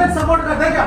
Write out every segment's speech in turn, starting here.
Support करते क्या?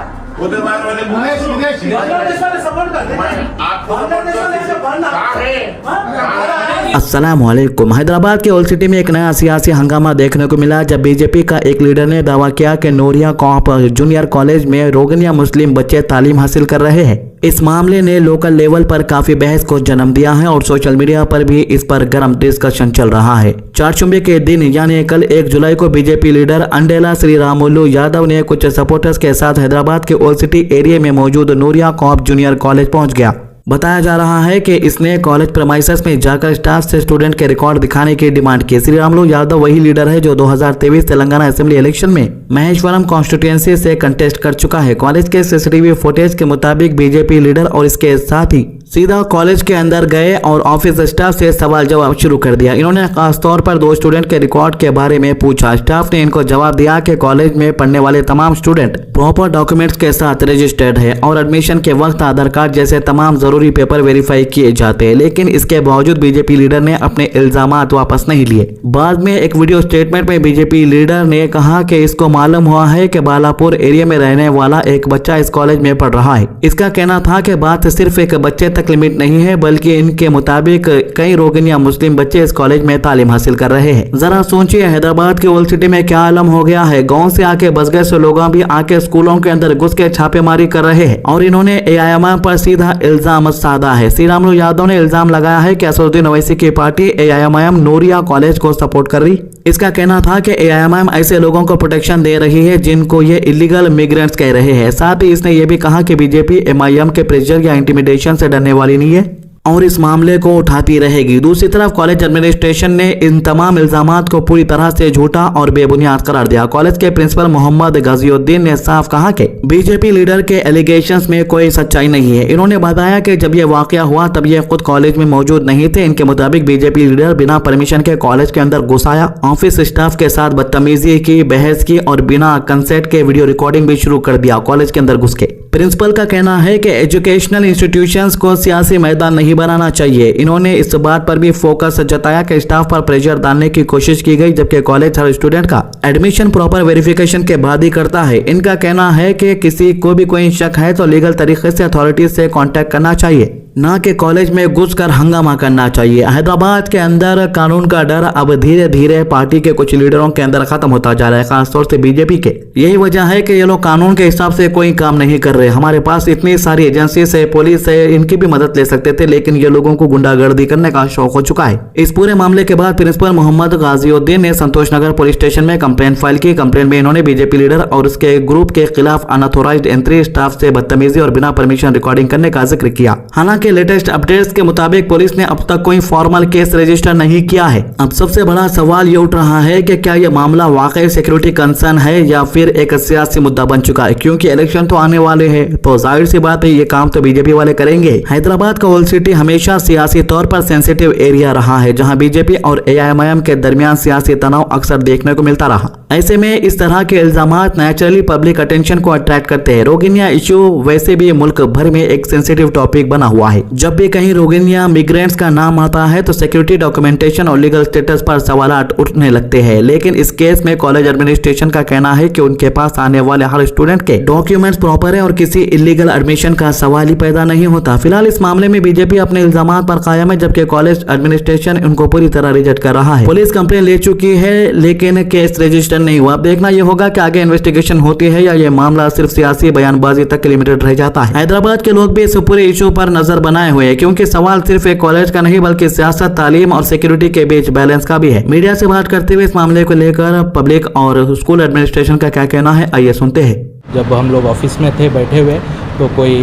अस्सलाम वालेकुम। हैदराबाद के ओल्ड सिटी में एक नया सियासी हंगामा देखने को मिला जब बीजेपी का एक लीडर ने दावा किया कि नूरिया कॉप जूनियर कॉलेज में रोहिंग्या मुस्लिम बच्चे तालीम हासिल कर रहे हैं। इस मामले ने लोकल लेवल पर काफी बहस को जन्म दिया है और सोशल मीडिया पर भी इस पर गर्म डिस्कशन चल रहा है। चारचुम्बे के दिन यानी कल 1 जुलाई को बीजेपी लीडर अंडेला श्रीरामुलु यादव ने कुछ सपोर्टर्स के साथ हैदराबाद के ओल्ड सिटी एरिया में मौजूद नूरिया कॉप जूनियर कॉलेज पहुंच गया। बताया जा रहा है कि इसने कॉलेज प्रेमाइसेस में जाकर स्टाफ से स्टूडेंट के रिकॉर्ड दिखाने की डिमांड की। श्रीरामुलु यादव वही लीडर है जो 2023 तेलंगाना असेंबली इलेक्शन में महेश्वरम कॉन्स्टिट्यूएंसी से कंटेस्ट कर चुका है। कॉलेज के सीसीटीवी फुटेज के मुताबिक बीजेपी लीडर और इसके साथी सीधा कॉलेज के अंदर गए और ऑफिस स्टाफ से सवाल जवाब शुरू कर दिया। इन्होंने खासतौर पर 2 स्टूडेंट के रिकॉर्ड के बारे में पूछा। स्टाफ ने इनको जवाब दिया कि कॉलेज में पढ़ने वाले तमाम स्टूडेंट प्रॉपर डॉक्यूमेंट्स के साथ रजिस्टर्ड है और एडमिशन के वक्त आधार कार्ड जैसे तमाम जरूरी पेपर वेरीफाई किए जाते हैं, लेकिन इसके बावजूद बीजेपी लीडर ने अपने इल्जामात वापस नहीं लिए। बाद में एक वीडियो स्टेटमेंट में बीजेपी लीडर ने कहा कि इसको मालूम हुआ है कि बालापुर एरिया में रहने वाला एक बच्चा इस कॉलेज में पढ़ रहा है। इसका कहना था कि बात सिर्फ एक बच्चे तक लिमिट नहीं है बल्कि इनके मुताबिक कई रोहिंग्या मुस्लिम बच्चे इस कॉलेज में तालीम हासिल कर रहे हैं। जरा सोचिए हैदराबाद के ओल्ड सिटी में क्या आलम हो गया है। गांव से आके बस गए लोग भी आके स्कूलों के अंदर घुस के छापेमारी कर रहे हैं और इन्होंने एआईएमआईएम पर सीधा इल्जाम साधा है। श्रीरामुलु यादव ने इल्जाम लगाया है कि असदुद्दीन ओवैसी की पार्टी एआईएमआईएम नूरिया कॉलेज को सपोर्ट कर रही। इसका कहना था कि एआईएमआईएम ऐसे लोगों को प्रोटेक्शन दे रही है जिनको ये इलीगल मिग्रेंट्स कह रहे हैं। साथ ही इसने ये भी कहा कि बीजेपी एमआईएम के प्रेशर या इंटिमिडेशन से डरने वाली नहीं है और इस मामले को उठाती रहेगी। दूसरी तरफ कॉलेज एडमिनिस्ट्रेशन ने इन तमाम इल्जामात को पूरी तरह से झूठा और बेबुनियाद करार दिया। कॉलेज के प्रिंसिपल मोहम्मद गाजिउद्दीन ने साफ कहा कि बीजेपी लीडर के एलिगेशंस में कोई सच्चाई नहीं है। इन्होंने बताया कि जब ये वाकया हुआ तब ये खुद कॉलेज में मौजूद नहीं थे। इनके मुताबिक बीजेपी लीडर बिना परमिशन के कॉलेज के अंदर घुस आया, ऑफिस स्टाफ के साथ बदतमीजी की, बहस की और बिना कंसेंट के वीडियो रिकॉर्डिंग भी शुरू कर दिया कॉलेज के अंदर घुस के। प्रिंसिपल का कहना है कि एजुकेशनल इंस्टीट्यूशंस को सियासी मैदान नहीं बनाना चाहिए। इन्होंने इस बात पर भी फोकस जताया कि स्टाफ पर प्रेशर डालने की कोशिश की गई जबकि कॉलेज हर स्टूडेंट का एडमिशन प्रॉपर वेरिफिकेशन के बाद ही करता है। इनका कहना है कि किसी को भी कोई शक है तो लीगल तरीके से अथॉरिटीज से कांटेक्ट करना चाहिए, ना कि कॉलेज में घुसकर हंगामा करना चाहिए। हैदराबाद के अंदर कानून का डर अब धीरे धीरे पार्टी के कुछ लीडरों के अंदर खत्म होता जा रहा है, खासतौर से बीजेपी के। यही वजह है कि ये लोग कानून के हिसाब से कोई काम नहीं कर रहे। हमारे पास इतनी सारी एजेंसी से, पुलिस है, इनकी भी मदद ले सकते थे, लेकिन ये लोगों को गुंडागर्दी करने का शौक हो चुका है। इस पूरे मामले के बाद प्रिंसिपल मोहम्मद गाजिउद्दीन ने संतोष नगर पुलिस स्टेशन में कंप्लेंट फाइल की। कंप्लेंट में इन्होंने बीजेपी लीडर और उसके ग्रुप के खिलाफ अनऑथोराइज्ड एंट्री, स्टाफ से बदतमीजी और बिना परमिशन रिकॉर्डिंग करने का जिक्र किया। हालांकि लेटेस्ट अपडेट्स के मुताबिक पुलिस ने अब तक कोई फॉर्मल केस रजिस्टर नहीं किया है। अब सबसे बड़ा सवाल ये उठ रहा है कि क्या यह मामला वाकई सिक्योरिटी कंसर्न है या फिर एक सियासी मुद्दा बन चुका है, क्योंकि इलेक्शन तो आने वाले हैं तो जाहिर सी बात है ये काम तो बीजेपी वाले करेंगे। हैदराबाद का ओल्ड सिटी हमेशा सियासी तौर पर सेंसिटिव एरिया रहा है जहां बीजेपी और एआईएमआईएम के दरमियान सियासी तनाव अक्सर देखने को मिलता रहा। ऐसे में इस तरह के इल्जामात नेचुरली पब्लिक अटेंशन को अट्रैक्ट करते हैं। रोहिंग्या इश्यू वैसे भी मुल्क भर में एक सेंसिटिव टॉपिक बना हुआ है। जब भी कहीं रोहिंग्या मिग्रेंट्स का नाम आता है तो सिक्योरिटी, डॉक्यूमेंटेशन और लीगल स्टेटस पर सवालात उठने लगते हैं। लेकिन इस केस में कॉलेज एडमिनिस्ट्रेशन का कहना है कि उनके पास आने वाले हर स्टूडेंट के डॉक्यूमेंट्स प्रॉपर है और किसी इलीगल एडमिशन का सवाल ही पैदा नहीं होता। फिलहाल इस मामले में बीजेपी अपने इल्जामात पर कायम है जबकि कॉलेज एडमिनिस्ट्रेशन उनको पूरी तरह रिजेक्ट कर रहा है। पुलिस कंप्लेन ले चुकी है लेकिन केस रजिस्टर नहीं हुआ। अब देखना यह होगा कि आगे इन्वेस्टिगेशन होती है या ये मामला सिर्फ सियासी बयानबाजी तक लिमिटेड रह जाता है। हैदराबाद के लोग भी इस पूरे इशू पर नजर बनाए हुए हैं क्योंकि सवाल सिर्फ एक कॉलेज का नहीं बल्कि सियासत, तालीम और सिक्योरिटी के बीच बैलेंस का भी है। मीडिया से बात करते हुए इस मामले को लेकर पब्लिक और स्कूल एडमिनिस्ट्रेशन का क्या कहना है, आइए सुनते हैं। जब हम लोग ऑफिस में थे बैठे हुए तो कोई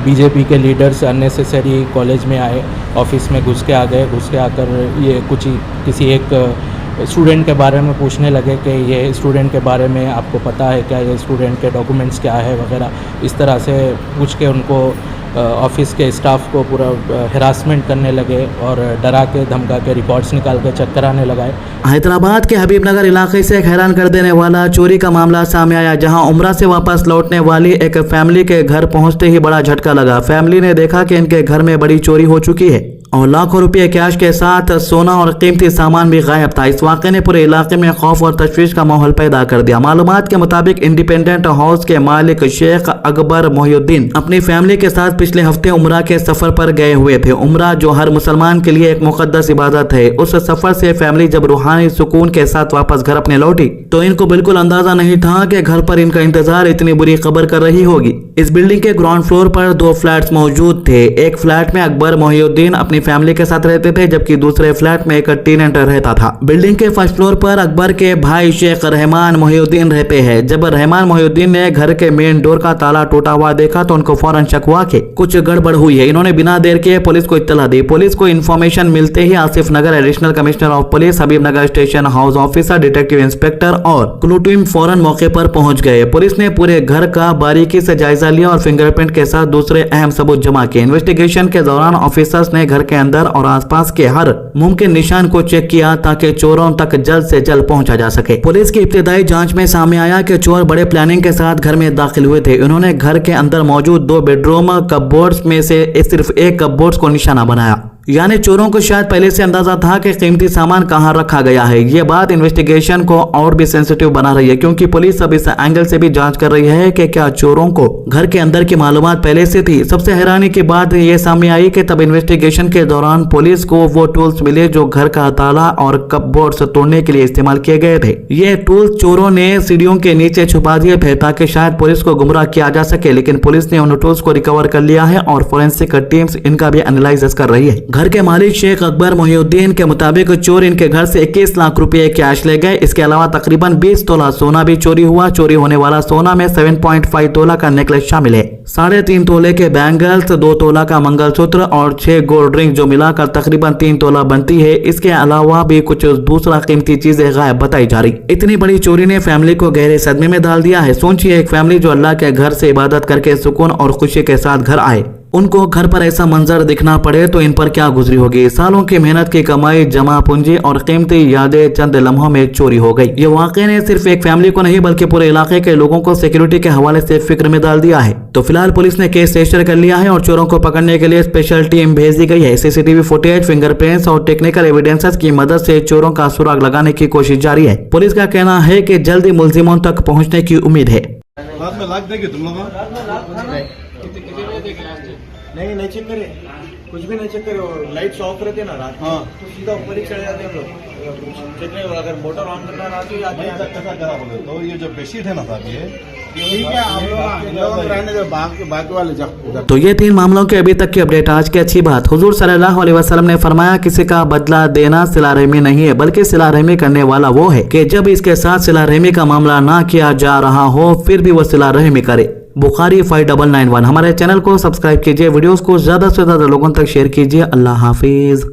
बीजेपी के लीडर्स अननेसेसरी कॉलेज में आए, ऑफिस में घुस के आ गए। घुस के आकर ये किसी एक स्टूडेंट के बारे में पूछने लगे कि ये स्टूडेंट के बारे में आपको पता है क्या, ये स्टूडेंट के डॉक्यूमेंट्स क्या है वगैरह। इस तरह से पूछ के उनको ऑफिस के स्टाफ को पूरा हरासमेंट करने लगे और डरा के धमका के रिकॉर्ड्स निकाल के चेक कराने लगाए। हैदराबाद के हबीबनगर इलाके से एक हैरान कर देने वाला चोरी का मामला सामने आया जहां उम्रा से वापस लौटने वाली एक फैमिली के घर पहुंचते ही बड़ा झटका लगा। फैमिली ने देखा कि इनके घर में बड़ी चोरी हो चुकी है और लाखों रुपए कैश के साथ सोना और कीमती सामान भी गायब था। इस वाक़े ने पूरे इलाके में खौफ और तशवीश का माहौल पैदा कर दिया। मालूमात के मुताबिक इंडिपेंडेंट हाउस के मालिक शेख अकबर मोहिउद्दीन अपनी फैमिली के साथ पिछले हफ्ते उम्रा के सफर पर गए हुए थे। उम्रा जो हर मुसलमान के लिए एक मुकद्दस इबादत है, उस सफर से फैमिली जब रूहानी सुकून के साथ वापस घर अपने लौटी तो इनको बिल्कुल अंदाजा नहीं था कि घर पर इनका इंतजार इतनी बुरी खबर कर रही होगी। इस बिल्डिंग के ग्राउंड फ्लोर पर 2 फ्लैट्स मौजूद थे। एक फ्लैट में अकबर मोहिउद्दीन अपनी फैमिली के साथ रहते थे, जबकि दूसरे फ्लैट में एक टीनेजर रहता था। बिल्डिंग के फर्स्ट फ्लोर पर अकबर के भाई शेख रहमान मोहिउद्दीन रहते हैं। जब रहमान मोहिउद्दीन ने घर के मेन डोर का ताला टूटा हुआ देखा तो उनको फौरन शक हुआ कि कुछ गड़बड़ हुई है। इन्होंने बिना देर के पुलिस को इत्तला दी। पुलिस को इन्फॉर्मेशन मिलते ही Asif Nagar additional commissioner of police, Habib Nagar station house officer, detective inspector और क्लू टीम फौरन मौके पर पहुंच गए। पुलिस ने पूरे घर का बारीकी से जायजा लिया और फिंगरप्रिंट के साथ दूसरे अहम सबूत जमा किए। इन्वेस्टिगेशन के दौरान ऑफिसर्स ने घर के अंदर और आसपास के हर मुमकिन निशान को चेक किया ताकि चोरों तक जल्द से जल्द पहुंचा जा सके। पुलिस की इब्तिदाई जांच में सामने आया कि चोर बड़े प्लानिंग के साथ घर में दाखिल हुए थे। उन्होंने घर के अंदर मौजूद 2 बेडरूम कपबोर्ड्स में से सिर्फ एक कपबोर्ड्स को निशाना बनाया, यानी चोरों को शायद पहले से अंदाजा था कि कीमती सामान कहां रखा गया है। ये बात इन्वेस्टिगेशन को और भी सेंसिटिव बना रही है, क्योंकि पुलिस अब इस एंगल से भी जांच कर रही है कि क्या चोरों को घर के अंदर की मालूमात पहले से थी। सबसे हैरानी की बात यह सामने आई कि तब इन्वेस्टिगेशन के दौरान पुलिस को वो टूल्स मिले जो घर का ताला और कपबोर्ड्स तोड़ने के लिए इस्तेमाल किए गए थे। ये टूल्स चोरों ने सीढ़ियों के नीचे छुपा दिए थे ताकि शायद पुलिस को गुमराह किया जा सके, लेकिन पुलिस ने उन टूल्स को रिकवर कर लिया है और फोरेंसिक टीम्स इनका भी एनालिसिस कर रही है। घर के मालिक शेख अकबर मोहिउद्दीन के मुताबिक चोर इनके घर से 21 लाख रुपए कैश ले गए। इसके अलावा तकरीबन 20 तोला सोना भी चोरी हुआ। चोरी होने वाला सोना में 7.5 तोला का नेकलेस शामिल है, 3.5 तोले के बैंगल्स, 2 तोला का मंगलसूत्र और 6 गोल्ड रिंग जो मिलाकर तकरीबन 3 तोला बनती है। इसके अलावा भी कुछ दूसरा कीमती चीजें गायब बताई जा रही। इतनी बड़ी चोरी ने फैमिली को गहरे सदमे में डाल दिया है। सोचिए, एक फैमिली जो अल्लाह के घर से इबादत करके सुकून और खुशी के साथ घर आए, उनको घर पर ऐसा मंजर दिखना पड़े तो इन पर क्या गुजरी होगी। सालों की मेहनत की कमाई, जमा पूंजी और कीमती यादें चंद लम्हों में चोरी हो गई। ये वाकई ने सिर्फ एक फैमिली को नहीं बल्कि पूरे इलाके के लोगों को सिक्योरिटी के हवाले से फिक्र में डाल दिया है। तो फिलहाल पुलिस ने केस रजिस्टर कर लिया है और चोरों को पकड़ने के लिए स्पेशल टीम भेज दी गई है। सीसीटीवी फुटेज, फिंगरप्रिंट्स और टेक्निकल एविडेंसेस की मदद से चोरों का सुराग लगाने की कोशिश जारी है। पुलिस का कहना है कि जल्दी मुलजिमों तक पहुँचने की उम्मीद है। रात में लाख देंगे तुम लोग? नहीं चेक करे, कुछ भी नहीं चेक करे। और लाइट्स ऑफ रहते ना रात में, तो सीधा ऊपर ही चले जाते हैं हम लोग। चेक नहीं, अगर मोटर ऑन करना रात ही आते हैं। कैसा करा बोले तो ये जो बेडशीट है ना साहब, ये ठीक है, आप लोग रहने दो, बाकी वाले जाओ। तो ये 3 मामलों की अभी तक की अपडेट। आज की अच्छी बात, हुजूर सल्लल्लाहु अलैहि वसल्लम ने फरमाया, किसी का बदला देना सिला रहमी नहीं है, बल्कि सिला रहमी करने वाला वो है कि जब इसके साथ सिला रहमी का मामला ना किया जा रहा हो फिर भी वो सिला रहमी करे। बुखारी 5991। हमारे चैनल को सब्सक्राइब कीजिए, वीडियोस को ज्यादा से ज्यादा लोगों तक शेयर कीजिए। अल्लाह हाफिज।